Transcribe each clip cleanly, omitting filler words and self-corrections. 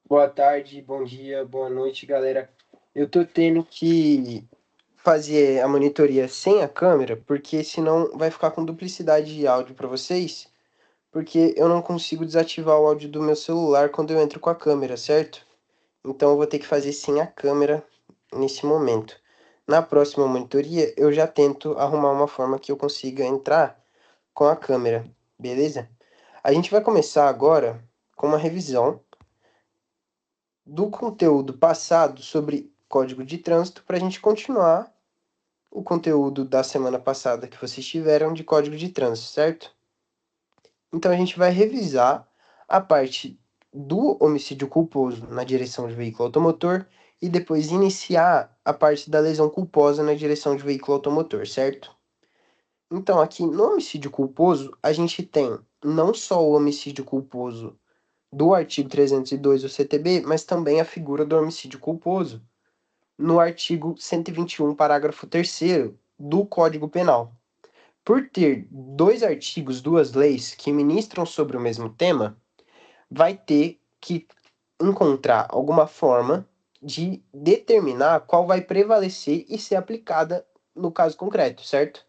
Boa tarde, bom dia, boa noite, galera. Eu tô tendo que fazer a monitoria sem a câmera, porque senão vai ficar com duplicidade de áudio para vocês, porque eu não consigo desativar o áudio do meu celular quando eu entro com a câmera, certo? Então eu vou ter que fazer sem a câmera nesse momento. Na próxima monitoria, eu já tento arrumar uma forma que eu consiga entrar com a câmera, beleza? A gente vai começar agora com uma revisão do conteúdo passado sobre código de trânsito para a gente continuar o conteúdo da semana passada que vocês tiveram de código de trânsito, certo? Então a gente vai revisar a parte do homicídio culposo na direção de veículo automotor e depois iniciar a parte da lesão culposa na direção de veículo automotor, certo? Então aqui no homicídio culposo, a gente tem não só o homicídio culposo do artigo 302 do CTB, mas também a figura do homicídio culposo no artigo 121, parágrafo 3º do Código Penal. Por ter dois artigos, duas leis que ministram sobre o mesmo tema, vai ter que encontrar alguma forma de determinar qual vai prevalecer e ser aplicada no caso concreto, certo?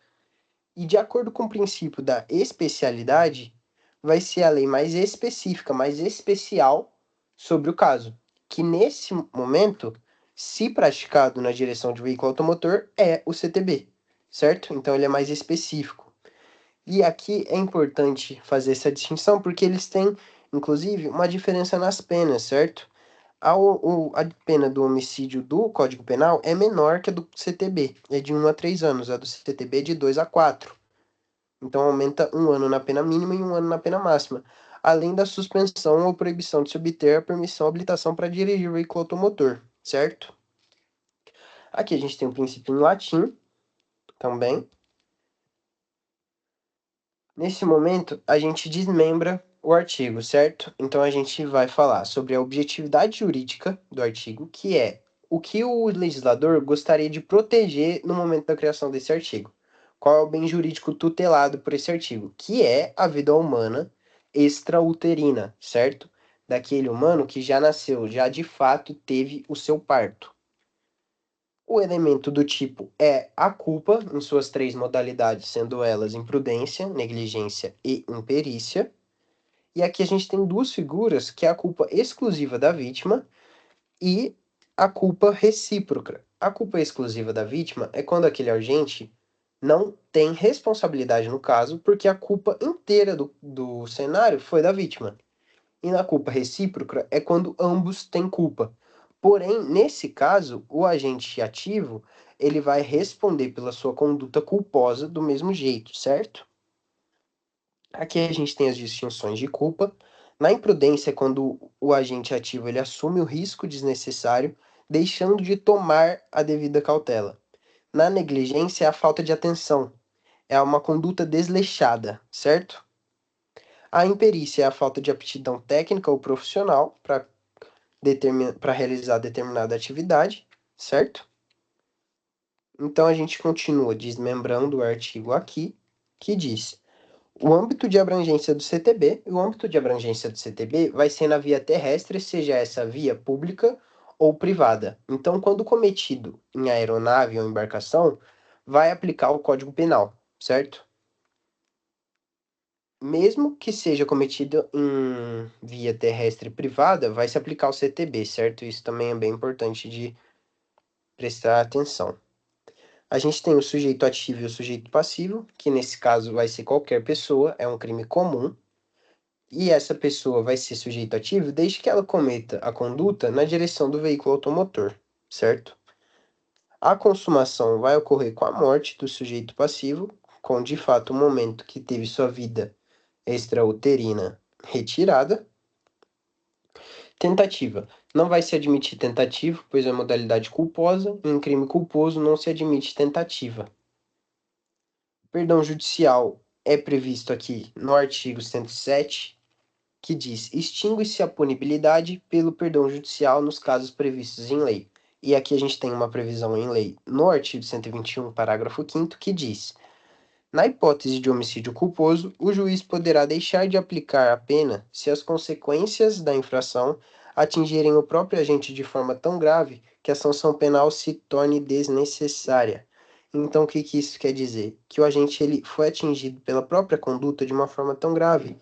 E de acordo com o princípio da especialidade, vai ser a lei mais específica, mais especial sobre o caso, que nesse momento, se praticado na direção de veículo automotor, é o CTB, certo? Então ele é mais específico. E aqui é importante fazer essa distinção porque eles têm, inclusive, uma diferença nas penas, certo? A pena do homicídio do Código Penal é menor que a do CTB, é de 1 a 3 anos, a do CTB é de 2 a 4. Então aumenta um ano na pena mínima e um ano na pena máxima, além da suspensão ou proibição de se obter a permissão ou habilitação para dirigir o veículo automotor, certo? Aqui a gente tem o princípio em latim também. Nesse momento, a gente desmembra o artigo, certo? Então a gente vai falar sobre a objetividade jurídica do artigo, que é o que o legislador gostaria de proteger no momento da criação desse artigo. Qual é o bem jurídico tutelado por esse artigo? Que é a vida humana extrauterina, certo? Daquele humano que já nasceu, já de fato teve o seu parto. O elemento do tipo é a culpa, em suas três modalidades, sendo elas imprudência, negligência e imperícia. E aqui a gente tem duas figuras, que é a culpa exclusiva da vítima e a culpa recíproca. A culpa exclusiva da vítima é quando aquele agente não tem responsabilidade no caso, porque a culpa inteira do cenário foi da vítima. E na culpa recíproca é quando ambos têm culpa. Porém, nesse caso, o agente ativo, ele vai responder pela sua conduta culposa do mesmo jeito, certo? Aqui a gente tem as distinções de culpa. Na imprudência é quando o agente ativo ele assume o risco desnecessário, deixando de tomar a devida cautela. Na negligência é a falta de atenção, é uma conduta desleixada, certo? A imperícia é a falta de aptidão técnica ou profissional para realizar determinada atividade, certo? Então a gente continua desmembrando o artigo aqui, que diz: o âmbito de abrangência do CTB, o âmbito de abrangência do CTB vai ser na via terrestre, seja essa via pública ou privada. Então, quando cometido em aeronave ou embarcação, vai aplicar o Código Penal, certo? Mesmo que seja cometido em via terrestre privada, vai se aplicar o CTB, certo? Isso também é bem importante de prestar atenção. A gente tem o sujeito ativo e o sujeito passivo, que nesse caso vai ser qualquer pessoa, é um crime comum, e essa pessoa vai ser sujeito ativo desde que ela cometa a conduta na direção do veículo automotor, certo? A consumação vai ocorrer com a morte do sujeito passivo, com de fato o momento que teve sua vida extrauterina retirada. Tentativa. Não vai se admitir tentativa, pois é modalidade culposa. Em crime culposo não se admite tentativa. Perdão judicial é previsto aqui no artigo 107, que diz: extingue-se a punibilidade pelo perdão judicial nos casos previstos em lei. E aqui a gente tem uma previsão em lei no artigo 121, parágrafo 5º, que diz: na hipótese de homicídio culposo, o juiz poderá deixar de aplicar a pena se as consequências da infração atingirem o próprio agente de forma tão grave que a sanção penal se torne desnecessária. Então, o que isso quer dizer? Que o agente ele foi atingido pela própria conduta de uma forma tão grave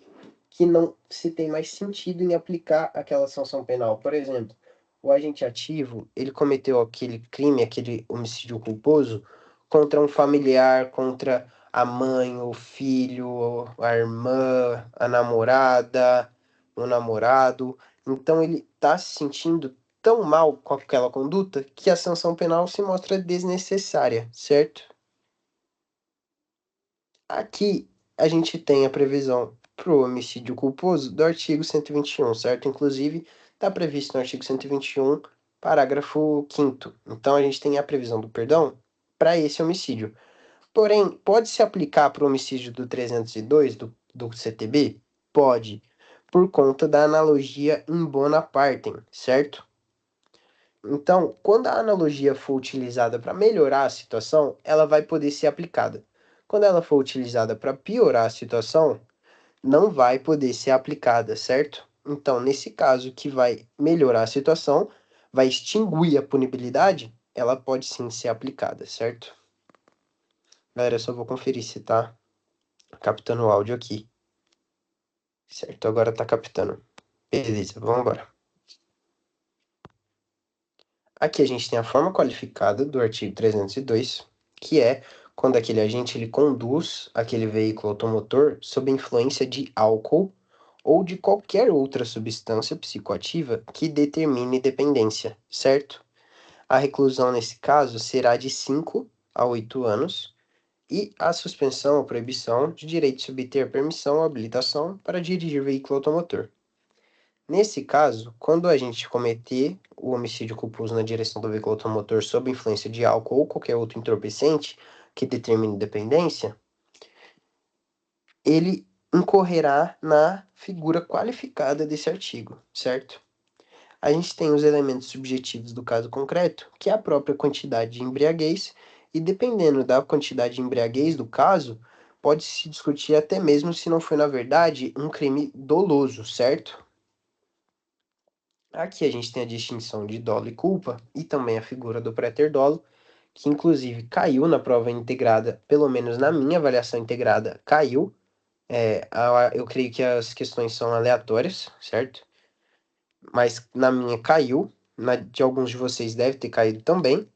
que não se tem mais sentido em aplicar aquela sanção penal. Por exemplo, o agente ativo, ele cometeu aquele crime, aquele homicídio culposo contra um familiar, contra a mãe, o filho, a irmã, a namorada, o namorado. Então ele está se sentindo tão mal com aquela conduta que a sanção penal se mostra desnecessária, certo? Aqui a gente tem a previsão para o homicídio culposo do artigo 121, certo? Inclusive, está previsto no artigo 121, parágrafo 5º. Então, a gente tem a previsão do perdão para esse homicídio. Porém, pode se aplicar para o homicídio do 302 do CTB? Pode, por conta da analogia in bona partem, certo? Então, quando a analogia for utilizada para melhorar a situação, ela vai poder ser aplicada. Quando ela for utilizada para piorar a situação, não vai poder ser aplicada, certo? Então, nesse caso que vai melhorar a situação, vai extinguir a punibilidade, ela pode sim ser aplicada, certo? Galera, eu só vou conferir se tá captando o áudio aqui. Certo, agora tá captando. Beleza, vamos embora. Aqui a gente tem a forma qualificada do artigo 302, que é quando aquele agente ele conduz aquele veículo automotor sob influência de álcool ou de qualquer outra substância psicoativa que determine dependência, certo? A reclusão nesse caso será de 5 a 8 anos e a suspensão ou proibição de direito de obter permissão ou habilitação para dirigir veículo automotor. Nesse caso, quando a gente cometer o homicídio culposo na direção do veículo automotor sob influência de álcool ou qualquer outro entorpecente que determine dependência, ele incorrerá na figura qualificada desse artigo, certo? A gente tem os elementos subjetivos do caso concreto, que é a própria quantidade de embriaguez, e dependendo da quantidade de embriaguez do caso, pode-se discutir até mesmo se não foi, na verdade, um crime doloso, certo? Aqui a gente tem a distinção de dolo e culpa, e também a figura do préter-dolo, que inclusive caiu na prova integrada, pelo menos na minha avaliação integrada, caiu. Eu creio que as questões são aleatórias, certo? Mas na minha caiu, na de alguns de vocês deve ter caído também.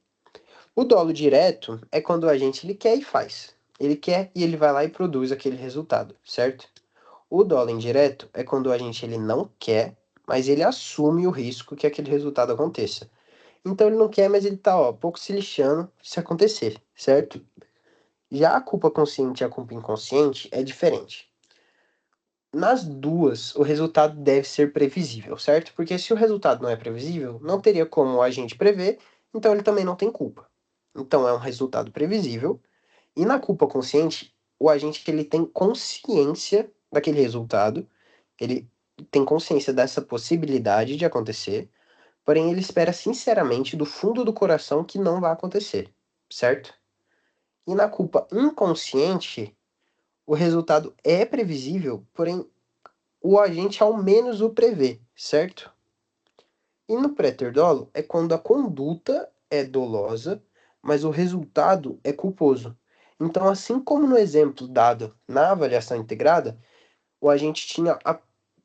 O dolo direto é quando a gente ele quer e faz. Ele quer e ele vai lá e produz aquele resultado, certo? O dolo indireto é quando a gente ele não quer, mas ele assume o risco que aquele resultado aconteça. Então ele não quer, mas ele tá, ó, pouco se lixando se acontecer, certo? Já a culpa consciente e a culpa inconsciente é diferente. Nas duas, o resultado deve ser previsível, certo? Porque se o resultado não é previsível, não teria como o agente prever, então ele também não tem culpa. Então é um resultado previsível. E na culpa consciente, o agente ele tem consciência daquele resultado, ele tem consciência dessa possibilidade de acontecer, porém ele espera sinceramente do fundo do coração que não vai acontecer, certo? E na culpa inconsciente, o resultado é previsível, porém o agente ao menos o prevê, certo? E no préter-dolo é quando a conduta é dolosa, mas o resultado é culposo. Então, assim como no exemplo dado na avaliação integrada, o agente tinha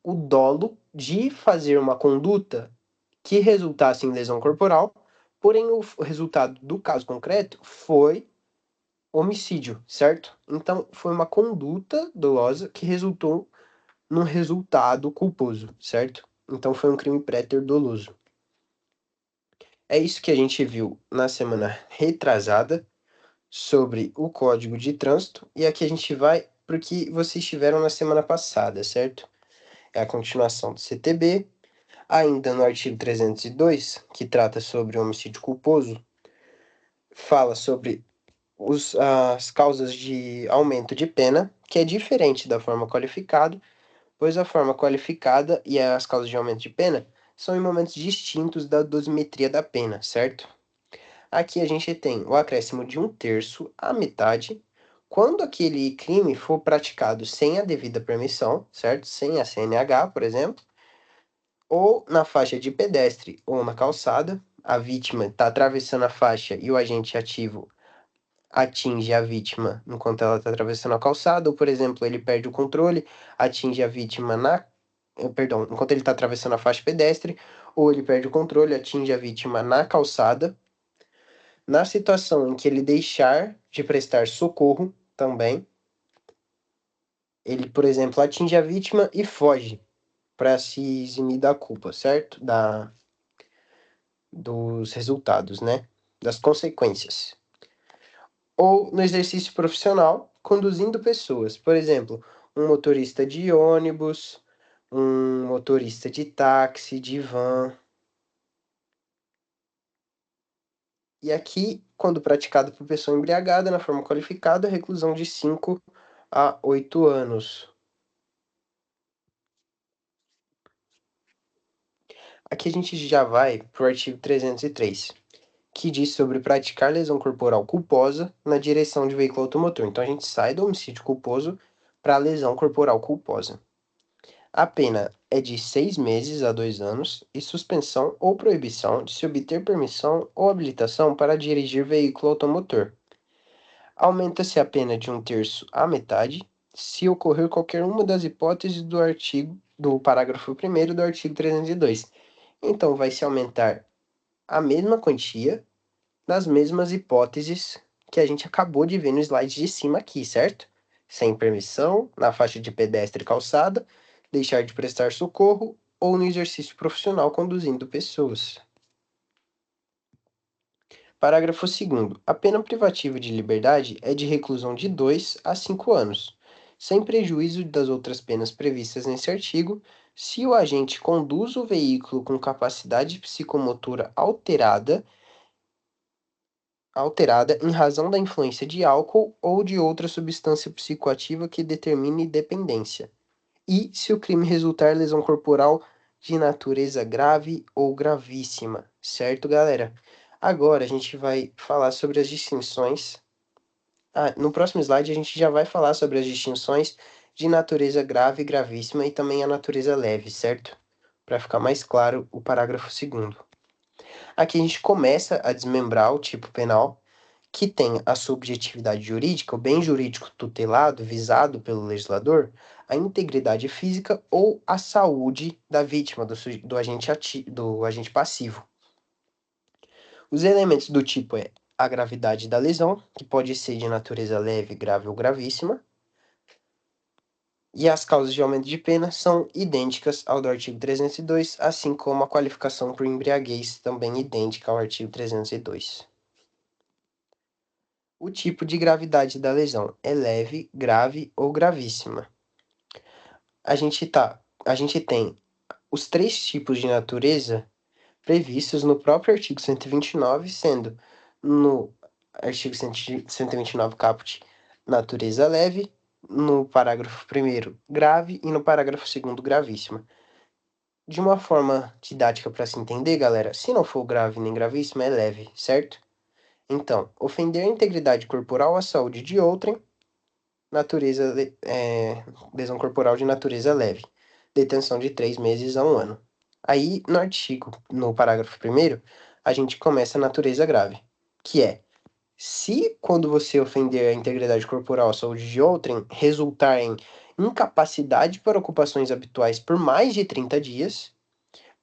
o dolo de fazer uma conduta que resultasse em lesão corporal, porém o resultado do caso concreto foi homicídio, certo? Então, foi uma conduta dolosa que resultou num resultado culposo, certo? Então, foi um crime préter doloso. É isso que a gente viu na semana retrasada sobre o Código de Trânsito, e aqui a gente vai para o que vocês tiveram na semana passada, certo? É a continuação do CTB, ainda no artigo 302, que trata sobre o homicídio culposo, fala sobre as causas de aumento de pena, que é diferente da forma qualificada, pois a forma qualificada e as causas de aumento de pena são em momentos distintos da dosimetria da pena, certo? Aqui a gente tem o acréscimo de 1/3 à metade, quando aquele crime for praticado sem a devida permissão, certo? Sem a CNH, por exemplo, ou na faixa de pedestre ou na calçada, a vítima está atravessando a faixa e o agente ativo atinge a vítima enquanto ela está atravessando a calçada, ou, por exemplo, ele perde o controle, atinge a vítima perdão, enquanto ele está atravessando a faixa pedestre, ou ele perde o controle, atinge a vítima na calçada. Na situação em que ele deixar de prestar socorro, também, ele, por exemplo, atinge a vítima e foge para se eximir da culpa, certo? Dos resultados, né? Das consequências. Ou no exercício profissional, conduzindo pessoas. Por exemplo, um motorista de ônibus, um motorista de táxi, de van. E aqui, quando praticado por pessoa embriagada na forma qualificada, reclusão de 5 a 8 anos. Aqui a gente já vai para o artigo 303, que diz sobre praticar lesão corporal culposa na direção de veículo automotor. Então a gente sai do homicídio culposo para a lesão corporal culposa. A pena é de 6 meses a 2 anos e suspensão ou proibição de se obter permissão ou habilitação para dirigir veículo automotor. Aumenta-se a pena de 1/3 à metade se ocorrer qualquer uma das hipóteses do parágrafo 1º do artigo 302. Então vai se aumentar a mesma quantia nas mesmas hipóteses que a gente acabou de ver no slide de cima aqui, certo? Sem permissão, na faixa de pedestre e calçada, deixar de prestar socorro ou no exercício profissional conduzindo pessoas. Parágrafo 2º. A pena privativa de liberdade é de reclusão de 2 a 5 anos, sem prejuízo das outras penas previstas nesse artigo, se o agente conduz o veículo com capacidade psicomotora alterada em razão da influência de álcool ou de outra substância psicoativa que determine dependência, e se o crime resultar lesão corporal de natureza grave ou gravíssima, certo, galera? Agora a gente vai falar sobre as distinções. No próximo slide a gente já vai falar sobre as distinções de natureza grave e gravíssima e também a natureza leve, certo? Para ficar mais claro o parágrafo 2º. Aqui a gente começa a desmembrar o tipo penal, que tem a subjetividade jurídica, o bem jurídico tutelado, visado pelo legislador, a integridade física ou a saúde da vítima, do agente passivo. Os elementos do tipo é a gravidade da lesão, que pode ser de natureza leve, grave ou gravíssima, e as causas de aumento de pena são idênticas ao do artigo 302, assim como a qualificação por embriaguez, também idêntica ao artigo 302. O tipo de gravidade da lesão é leve, grave ou gravíssima. A gente tem os 3 tipos de natureza previstos no próprio artigo 129, sendo no artigo 129 caput natureza leve, no parágrafo 1º grave e no parágrafo 2º gravíssima. De uma forma didática para se entender, galera, se não for grave nem gravíssima, é leve, certo? Então, ofender a integridade corporal ou a saúde de outrem, lesão corporal de natureza leve, detenção de 3 meses a 1 ano. Aí, no parágrafo 1º, a gente começa a natureza grave, que é, se quando você ofender a integridade corporal ou a saúde de outrem, resultar em incapacidade para ocupações habituais por mais de 30 dias,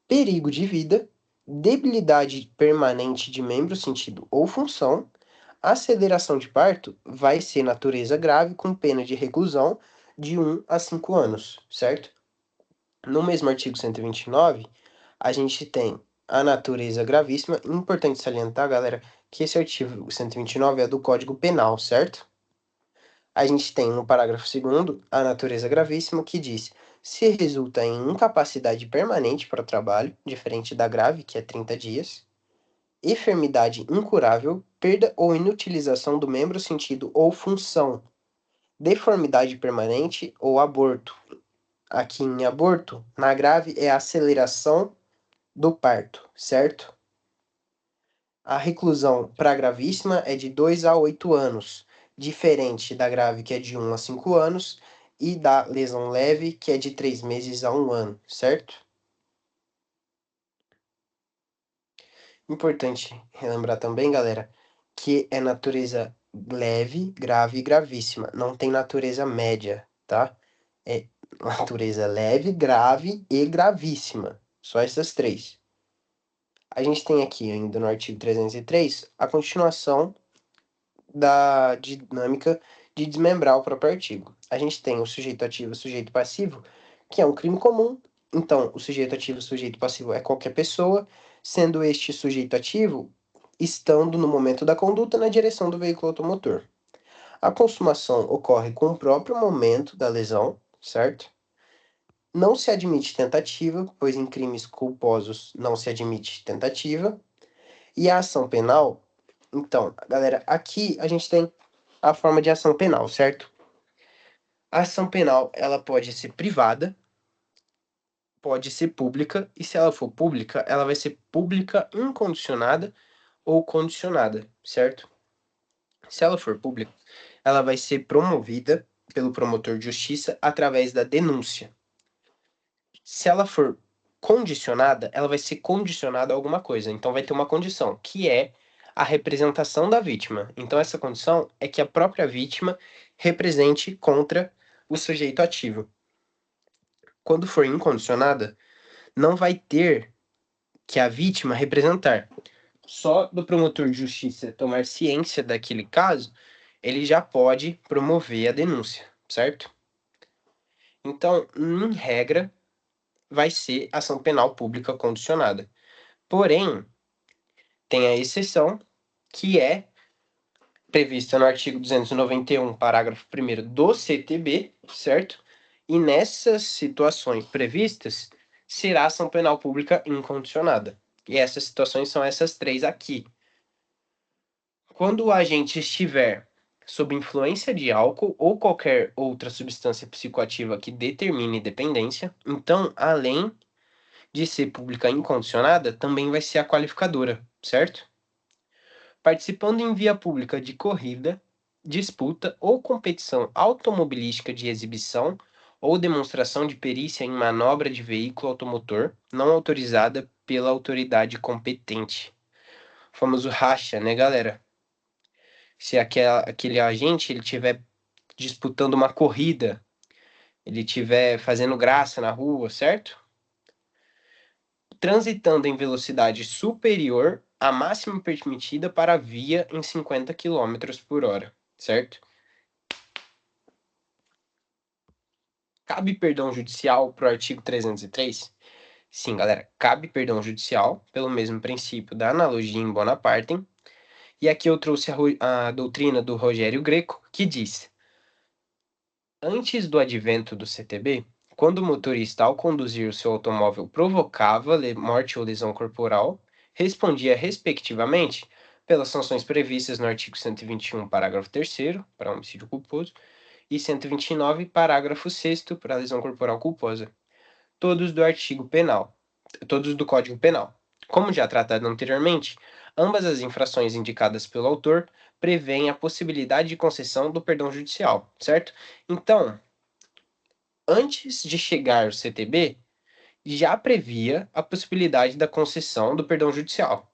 perigo de vida, debilidade permanente de membro, sentido ou função, aceleração de parto vai ser natureza grave com pena de reclusão de 1 a 5 anos, certo? No mesmo artigo 129, a gente tem a natureza gravíssima. Importante salientar, galera, que esse artigo 129 é do Código Penal, certo? A gente tem no parágrafo 2º a natureza gravíssima, que diz: se resulta em incapacidade permanente para o trabalho, diferente da grave, que é 30 dias, enfermidade incurável, perda ou inutilização do membro, sentido ou função, deformidade permanente ou aborto. Aqui em aborto, na grave, é a aceleração do parto, certo? A reclusão para gravíssima é de 2 a 8 anos, diferente da grave, que é de 1 a 5 anos, e da lesão leve, que é de 3 meses a 1 ano, certo? Importante relembrar também, galera, que é natureza leve, grave e gravíssima. Não tem natureza média, tá? É natureza leve, grave e gravíssima. Só essas três. A gente tem aqui ainda no artigo 303 a continuação da dinâmica de desmembrar o próprio artigo. A gente tem o sujeito ativo e o sujeito passivo, que é um crime comum. Então, o sujeito ativo e o sujeito passivo é qualquer pessoa, sendo este sujeito ativo estando no momento da conduta na direção do veículo automotor. A consumação ocorre com o próprio momento da lesão, certo? Não se admite tentativa, pois em crimes culposos não se admite tentativa. E a ação penal, então, galera, aqui a gente tem a forma de ação penal, certo? A ação penal, ela pode ser privada, pode ser pública, e se ela for pública, ela vai ser pública incondicionada ou condicionada, certo? Se ela for pública, ela vai ser promovida pelo promotor de justiça através da denúncia. Se ela for condicionada, ela vai ser condicionada a alguma coisa. Então vai ter uma condição, que é a representação da vítima. Então essa condição é que a própria vítima represente contra o sujeito ativo. Quando for incondicionada, não vai ter que a vítima representar. Só do promotor de justiça tomar ciência daquele caso, ele já pode promover a denúncia, certo? Então, em regra, vai ser ação penal pública condicionada. Porém, tem a exceção, que é prevista no artigo 291, parágrafo 1º do CTB, certo? E nessas situações previstas, será ação penal pública incondicionada. E essas situações são essas três aqui. Quando o agente estiver sob influência de álcool ou qualquer outra substância psicoativa que determine dependência, então, além de ser pública incondicionada, também vai ser a qualificadora, certo? Participando em via pública de corrida, disputa ou competição automobilística de exibição ou demonstração de perícia em manobra de veículo automotor não autorizada pela autoridade competente. O famoso racha, né, galera? Se aquele agente ele estiver disputando uma corrida, ele estiver fazendo graça na rua, certo? Transitando em velocidade superior à máxima permitida para a via em 50 km por hora, certo? Cabe perdão judicial para o artigo 303? Sim, galera, cabe perdão judicial pelo mesmo princípio da analogia em Bonaparte. E aqui eu trouxe a doutrina do Rogério Greco, que diz: antes do advento do CTB, quando o motorista, ao conduzir o seu automóvel, provocava morte ou lesão corporal, respondia, respectivamente, pelas sanções previstas no artigo 121, parágrafo 3º, para homicídio culposo, e 129, parágrafo 6º, para lesão corporal culposa, todos do artigo penal, todos do Código Penal. Como já tratado anteriormente, ambas as infrações indicadas pelo autor prevêem a possibilidade de concessão do perdão judicial, certo? Então, antes de chegar o CTB, já previa a possibilidade da concessão do perdão judicial.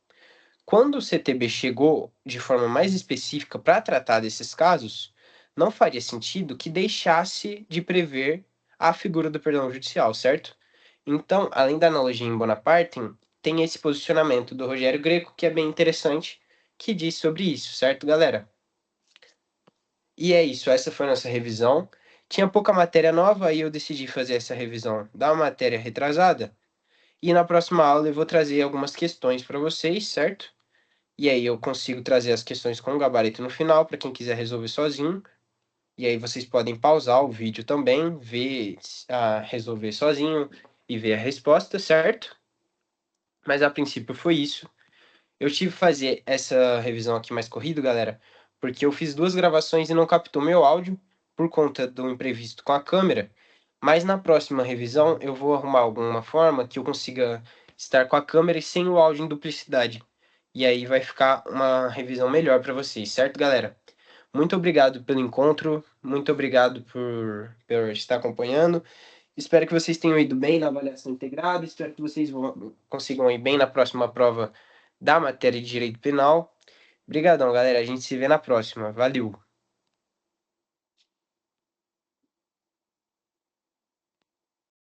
Quando o CTB chegou de forma mais específica para tratar desses casos, não faria sentido que deixasse de prever a figura do perdão judicial, certo? Então, além da analogia em Bonaparte, tem esse posicionamento do Rogério Greco que é bem interessante, que diz sobre isso, certo, galera? E é isso, essa foi a nossa revisão. Tinha pouca matéria nova, aí eu decidi fazer essa revisão da matéria retrasada. E na próxima aula eu vou trazer algumas questões para vocês, certo? E aí eu consigo trazer as questões com gabarito no final, para quem quiser resolver sozinho. E aí vocês podem pausar o vídeo também, ver, resolver sozinho e ver a resposta, certo? Mas a princípio foi isso. Eu tive que fazer essa revisão aqui mais corrido, galera, porque eu fiz duas gravações e não captou meu áudio por conta do imprevisto com a câmera. Mas na próxima revisão eu vou arrumar alguma forma que eu consiga estar com a câmera e sem o áudio em duplicidade. E aí vai ficar uma revisão melhor para vocês, certo, galera? Muito obrigado pelo encontro, muito obrigado por estar acompanhando. Espero que vocês tenham ido bem na avaliação integrada, espero que vocês consigam ir bem na próxima prova da matéria de Direito Penal. Obrigadão, galera. A gente se vê na próxima. Valeu!